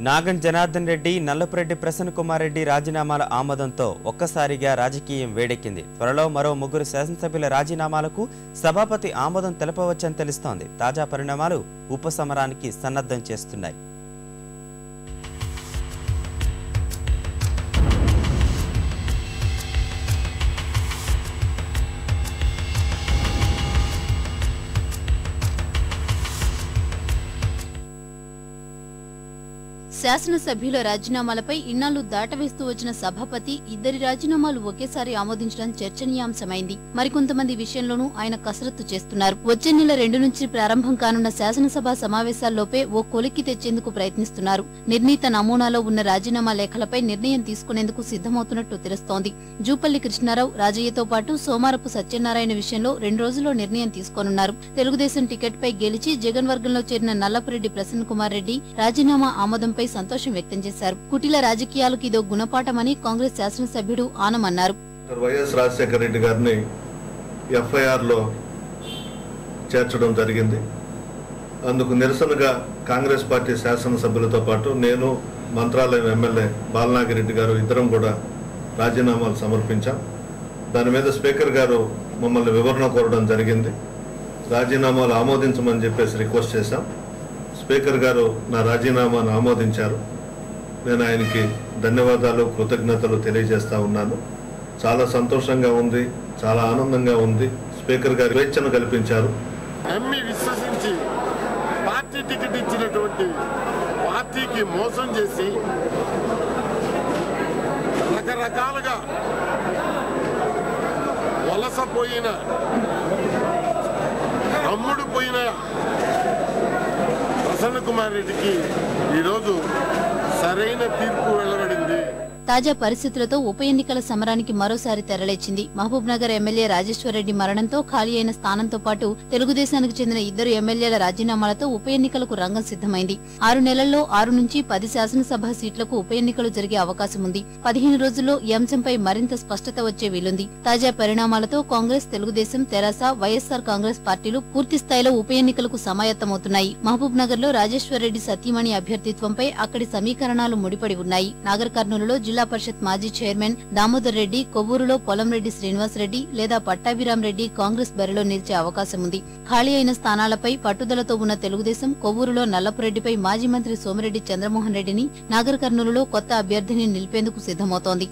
నాగన్ జనార్దన్ రెడ్డి, నల్లపురెడ్డి ప్రసన్న కుమార్ రెడ్డి రాజీనామాల ఆమోదంతో ఒక్కసారిగా రాజకీయం వేడెక్కింది. త్వరలో మరో 3 శాసనసభ్యుల రాజీనామాలకు సభాపతి ఆమోదం తెలపవచ్చని తెలుస్తోంది. తాజా పరిణామాలు ఉపసమరానికి సన్నద్ధం చేస్తున్నాయి. శాసనసభ్యుల రాజీనామాలపై ఇన్నాళ్లు దాటవేస్తూ వచ్చిన సభాపతి ఇద్దరి రాజీనామాలు ఒకేసారి ఆమోదించడం చర్చనీయాంశమైంది. మరికొంతమంది విషయంలోనూ ఆయన కసరత్తు చేస్తున్నారు. వచ్చే నెల 2 నుంచి ప్రారంభం కానున్న శాసనసభ సమావేశాల్లోపే ఓ కొలిక్కి తెచ్చేందుకు ప్రయత్నిస్తున్నారు. నిర్ణీత నమూనాలో ఉన్న రాజీనామా లేఖలపై నిర్ణయం తీసుకునేందుకు సిద్ధమవుతున్నట్టు తెలుస్తోంది. జూపల్లి కృష్ణారావు, రాజయ్యతో పాటు సోమారపు సత్యనారాయణ విషయంలో 2 రోజుల్లో నిర్ణయం తీసుకోనున్నారు. తెలుగుదేశం టికెట్పై గెలిచి జగన్ వర్గంలో చేరిన నల్లపురెడ్డి ప్రసన్న కుమార్ రెడ్డి రాజీనామా ఆమోదంపై సంతోషం వ్యక్తం చేశారు. కుటిల రాజకీయాలకు ఇదో గుణపాఠమని కాంగ్రెస్ శాసనసభ్యుడు ఆనం అన్నారు. వైఎస్ రాజశేఖర రెడ్డి గారిని ఎఫ్ఐఆర్ లో చేర్చడం జరిగింది. అందుకు నిరసనగా కాంగ్రెస్ పార్టీ శాసనసభ్యులతో పాటు నేను, మంత్రాలయం ఎమ్మెల్యే బాలనాగిరెడ్డి గారు ఇద్దరం కూడా రాజీనామాలు సమర్పించాం. దాని మీద స్పీకర్ గారు మమ్మల్ని వివరణ కోరడం జరిగింది. రాజీనామాలు ఆమోదించమని చెప్పేసి రిక్వెస్ట్ చేశాం. స్పీకర్ గారు నా రాజీనామాను ఆమోదించారు. నేను ఆయనకి ధన్యవాదాలు, కృతజ్ఞతలు తెలియజేస్తా ఉన్నాను. చాలా సంతోషంగా ఉంది, చాలా ఆనందంగా ఉంది. స్పీకర్ గారు స్వేచ్ఛను కల్పించారు. నమ్మి విశ్వసించి పార్టీ టికెట్ ఇచ్చినటువంటి పార్టీకి మోసం చేసి రకరకాలుగా వలసపోయిన, అమ్ముడు పోయిన ప్రసన్న కుమార్ రెడ్డికి ఈరోజు సరైన తీర్పు వెలువడింది. తాజా పరిస్థితులతో ఉప ఎన్నికల సమరానికి మరోసారి తెరలేచింది. మహబూబ్ నగర్ ఎమ్మెల్యే రాజేశ్వరరెడ్డి మరణంతో ఖాళీ అయిన స్థానంతో పాటు తెలుగుదేశానికి చెందిన 2 ఎమ్మెల్యేల రాజీనామాలతో ఉప ఎన్నికలకు రంగం సిద్ధమైంది. 6 నెలల్లో 6 నుంచి 10 శాసనసభ సీట్లకు ఉప ఎన్నికలు జరిగే అవకాశం ఉంది. 15 రోజుల్లో ఈ అంశంపై మరింత స్పష్టత వచ్చే వీలుంది. తాజా పరిణామాలతో కాంగ్రెస్, తెలుగుదేశం, తెరాస, వైఎస్సార్ కాంగ్రెస్ పార్టీలు పూర్తి స్థాయిలో ఉప ఎన్నికలకు సమాయత్తమవుతున్నాయి. మహబూబ్ నగర్ లో రాజేశ్వరరెడ్డి సతీమణి అభ్యర్థిత్వంపై అక్కడి సమీకరణాలు ముడిపడి ఉన్నాయి. నాగర్ కర్నూలులో జిల్లా పరిషత్ మాజీ చైర్మన్ దామోదర్ రెడ్డి, కొవ్వూరులో పొలంరెడ్డి శ్రీనివాస్ రెడ్డి లేదా పట్టాభిరామ్ రెడ్డి కాంగ్రెస్ బరిలో నిలిచే అవకాశం ఉంది. ఖాళీ అయిన స్థానాలపై పట్టుదలతో ఉన్న తెలుగుదేశం కొవ్వూరులో నల్లపురెడ్డిపై మాజీ మంత్రి సోమిరెడ్డి చంద్రమోహన్ రెడ్డిని, నాగర్ కర్నూలులో కొత్త అభ్యర్థిని నిలిపేందుకు సిద్ధమవుతోంది.